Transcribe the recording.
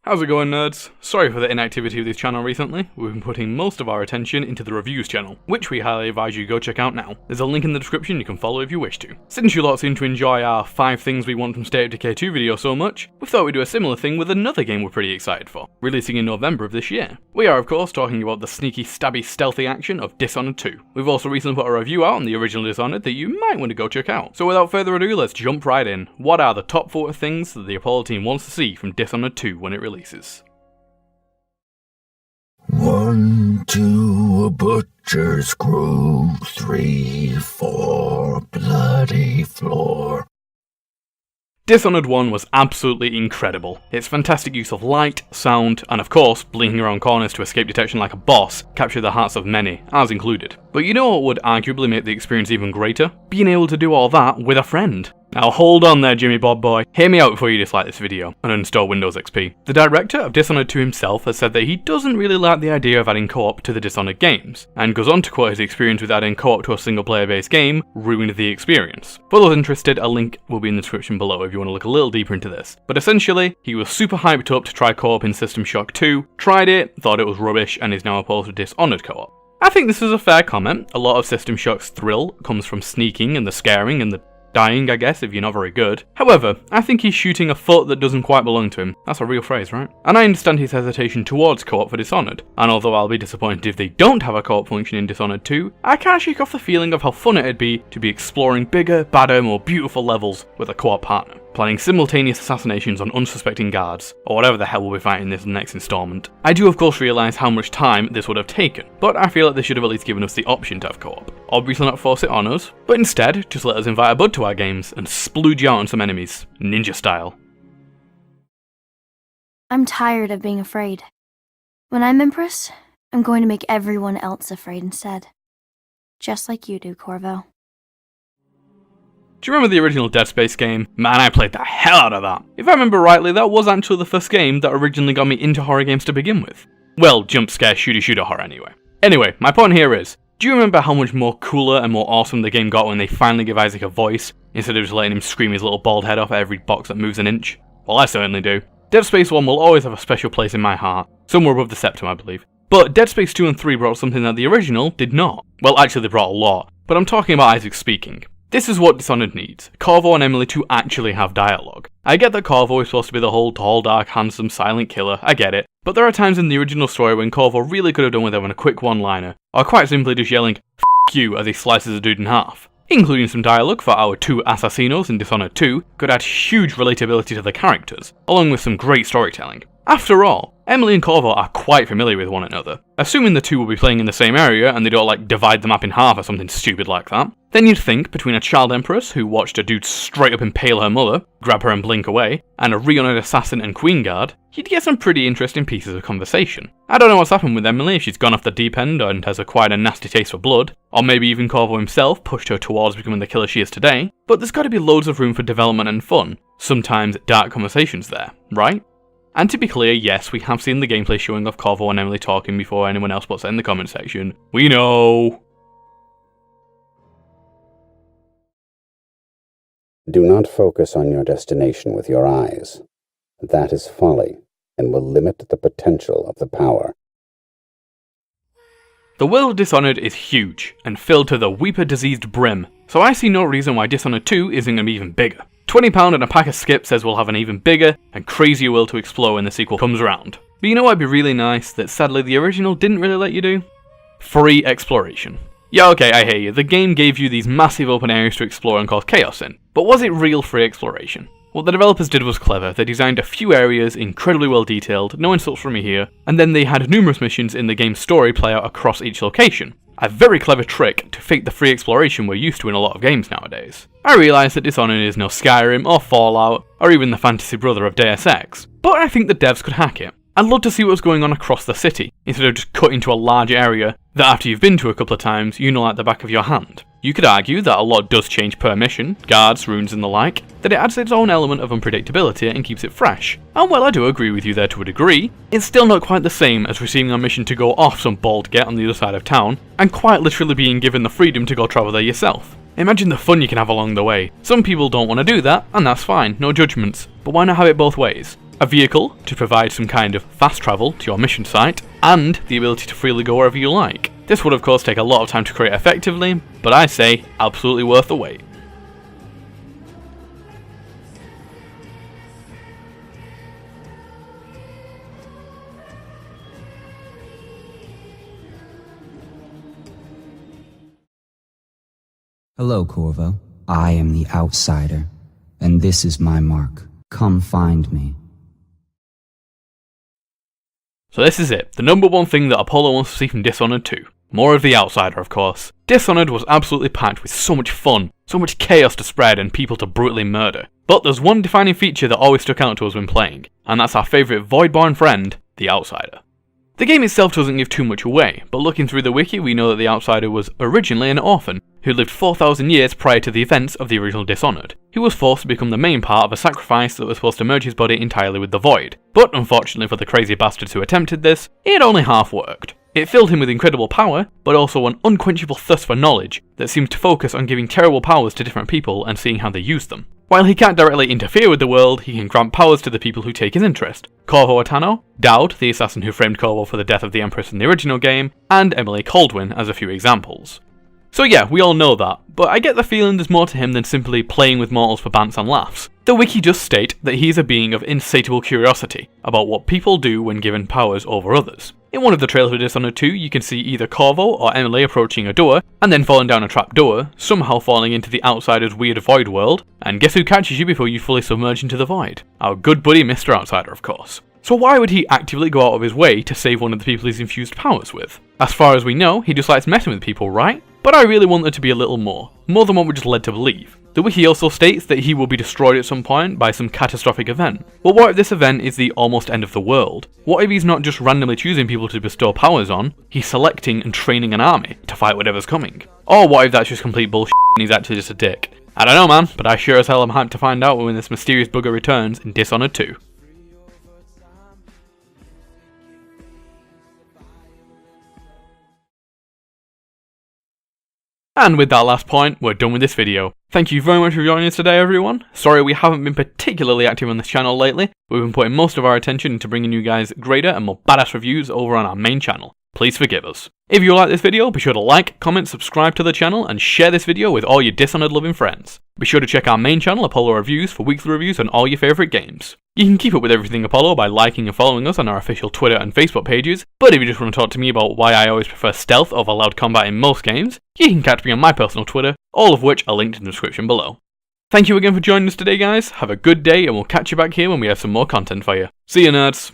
How's it going, nerds? Sorry for the inactivity of this channel recently. We've been putting most of our attention into the reviews channel, which we highly advise you go check out now. There's a link in the description you can follow if you wish to. Since you lot seem to enjoy our 5 things we want from State of Decay 2 video so much, we thought we'd do a similar thing with another game we're pretty excited for, releasing in November of this year. We are of course talking about the sneaky, stabby, stealthy action of Dishonored 2. We've also recently put a review out on the original Dishonored that you might want to go check out. So without further ado, let's jump right in. What are the top 4 things that the Apollo team wants to see from Dishonored 2 when it releases? 1, 2, a butcher's crew, 3, 4, bloody floor. Dishonored 1 was absolutely incredible. Its fantastic use of light, sound, and of course, blinking around corners to escape detection like a boss captured the hearts of many, ours included. But you know what would arguably make the experience even greater? Being able to do all that with a friend. Now hold on there, Jimmy Bob boy. Hear me out before you dislike this video and uninstall Windows XP. The director of Dishonored 2 himself has said that he doesn't really like the idea of adding co-op to the Dishonored games, and goes on to quote his experience with adding co-op to a single player based game ruined the experience. For those interested, a link will be in the description below if you want to look a little deeper into this. But essentially, he was super hyped up to try co-op in System Shock 2, tried it, thought it was rubbish, and is now opposed to Dishonored co-op. I think this is a fair comment. A lot of System Shock's thrill comes from sneaking and the scaring and the dying, I guess, if you're not very good. However, I think he's shooting a foot that doesn't quite belong to him. That's a real phrase, right? And I understand his hesitation towards co-op for Dishonored, and although I'll be disappointed if they don't have a co-op function in Dishonored 2, I can't shake off the feeling of how fun it'd be to be exploring bigger, badder, more beautiful levels with a co-op partner, planning simultaneous assassinations on unsuspecting guards, or whatever the hell we'll be fighting in this next installment. I do of course realise how much time this would have taken, but I feel like they should have at least given us the option to have co-op. Obviously not force it on us, but instead just let us invite a bud to our games and splooge out on some enemies, ninja style. I'm tired of being afraid. When I'm Empress, I'm going to make everyone else afraid instead. Just like you do, Corvo. Do you remember the original Dead Space game? Man, I played the hell out of that. If I remember rightly, that was actually the first game that originally got me into horror games to begin with. Well, jump scare, shooter horror anyway. Anyway, my point here is, do you remember how much more cooler and more awesome the game got when they finally gave Isaac a voice, instead of just letting him scream his little bald head off at every box that moves an inch? Well, I certainly do. Dead Space 1 will always have a special place in my heart, somewhere above the septum I believe. But Dead Space 2 and 3 brought something that the original did not. Well, actually they brought a lot, but I'm talking about Isaac speaking. This is what Dishonored needs, Corvo and Emily to actually have dialogue. I get that Corvo is supposed to be the whole tall, dark, handsome, silent killer, I get it, but there are times in the original story when Corvo really could have done with having a quick one-liner, or quite simply just yelling, "F*** you," as he slices a dude in half. Including some dialogue for our 2 assassinos in Dishonored 2 could add huge relatability to the characters, along with some great storytelling. After all, Emily and Corvo are quite familiar with one another. Assuming the two will be playing in the same area and they don't like divide the map in half or something stupid like that, then you'd think between a child empress who watched a dude straight up impale her mother, grab her and blink away, and a re-honored assassin and queen guard, you'd get some pretty interesting pieces of conversation. I don't know what's happened with Emily, if she's gone off the deep end and has acquired a nasty taste for blood, or maybe even Corvo himself pushed her towards becoming the killer she is today, but there's gotta be loads of room for development and fun, sometimes dark conversations there, right? And to be clear, yes, we have seen the gameplay showing off Corvo and Emily talking before anyone else puts it in the comment section. We know! Do not focus on your destination with your eyes. That is folly, and will limit the potential of the power. The world of Dishonored is huge, and filled to the weeper-diseased brim, so I see no reason why Dishonored 2 isn't going to be even bigger. £20 and a pack of skips says we'll have an even bigger and crazier world to explore when the sequel comes around. But you know what'd be really nice that sadly the original didn't really let you do? Free exploration. Yeah, okay, I hear you, the game gave you these massive open areas to explore and cause chaos in, but was it real free exploration? What the developers did was clever. They designed a few areas incredibly well detailed, no insults from me here, and then they had numerous missions in the game's story play out across each location. A very clever trick to fake the free exploration we're used to in a lot of games nowadays. I realise that Dishonored is no Skyrim or Fallout, or even the fantasy brother of Deus Ex, but I think the devs could hack it. I'd love to see what's going on across the city, instead of just cutting to a large area that after you've been to a couple of times, you know like the back of your hand. You could argue that a lot does change per mission, guards, runes and the like, that it adds its own element of unpredictability and keeps it fresh. And while I do agree with you there to a degree, it's still not quite the same as receiving a mission to go off some bald get on the other side of town, and quite literally being given the freedom to go travel there yourself. Imagine the fun you can have along the way. Some people don't want to do that, and that's fine, no judgments, but why not have it both ways? A vehicle to provide some kind of fast travel to your mission site, and the ability to freely go wherever you like. This would of course take a lot of time to create effectively, but I say absolutely worth the wait. Hello, Corvo. I am the Outsider, and this is my mark. Come find me. So this is it, the number one thing that Apollo wants to see from Dishonored 2. More of the Outsider, of course. Dishonored was absolutely packed with so much fun, so much chaos to spread and people to brutally murder. But there's one defining feature that always stuck out to us when playing, and that's our favourite void-born friend, the Outsider. The game itself doesn't give too much away, but looking through the wiki we know that the Outsider was originally an orphan, who lived 4,000 years prior to the events of the original Dishonored. He was forced to become the main part of a sacrifice that was supposed to merge his body entirely with the void, but unfortunately for the crazy bastards who attempted this, it only half worked. It filled him with incredible power, but also an unquenchable thirst for knowledge that seems to focus on giving terrible powers to different people and seeing how they use them. While he can't directly interfere with the world, he can grant powers to the people who take his interest. Corvo Atano, Dowd, the assassin who framed Corvo for the death of the Empress in the original game, and Emily Caldwin as a few examples. So yeah, we all know that, but I get the feeling there's more to him than simply playing with mortals for bants and laughs. The wiki does state that he is a being of insatiable curiosity about what people do when given powers over others. In one of the trailers for Dishonored 2, you can see either Corvo or Emily approaching a door, and then falling down a trap door, somehow falling into the Outsider's weird void world, and guess who catches you before you fully submerge into the void? Our good buddy Mr. Outsider, of course. So why would he actively go out of his way to save one of the people he's infused powers with? As far as we know, he just likes messing with people, right? But I really want there to be a little more than what we're just led to believe. The wiki also states that he will be destroyed at some point by some catastrophic event. But what if this event is the almost end of the world? What if he's not just randomly choosing people to bestow powers on, he's selecting and training an army to fight whatever's coming? Or what if that's just complete bullshit and he's actually just a dick? I don't know man, but I sure as hell am hyped to find out when this mysterious bugger returns in Dishonored 2. And with that last point, we're done with this video. Thank you very much for joining us today everyone. Sorry we haven't been particularly active on this channel lately. We've been putting most of our attention into bringing you guys greater and more badass reviews over on our main channel. Please forgive us. If you like this video, be sure to like, comment, subscribe to the channel, and share this video with all your Dishonored loving friends. Be sure to check our main channel, Apollo Reviews, for weekly reviews on all your favourite games. You can keep up with everything Apollo by liking and following us on our official Twitter and Facebook pages, but if you just want to talk to me about why I always prefer stealth over loud combat in most games, you can catch me on my personal Twitter, all of which are linked in the description below. Thank you again for joining us today guys, have a good day and we'll catch you back here when we have some more content for you. See you nerds!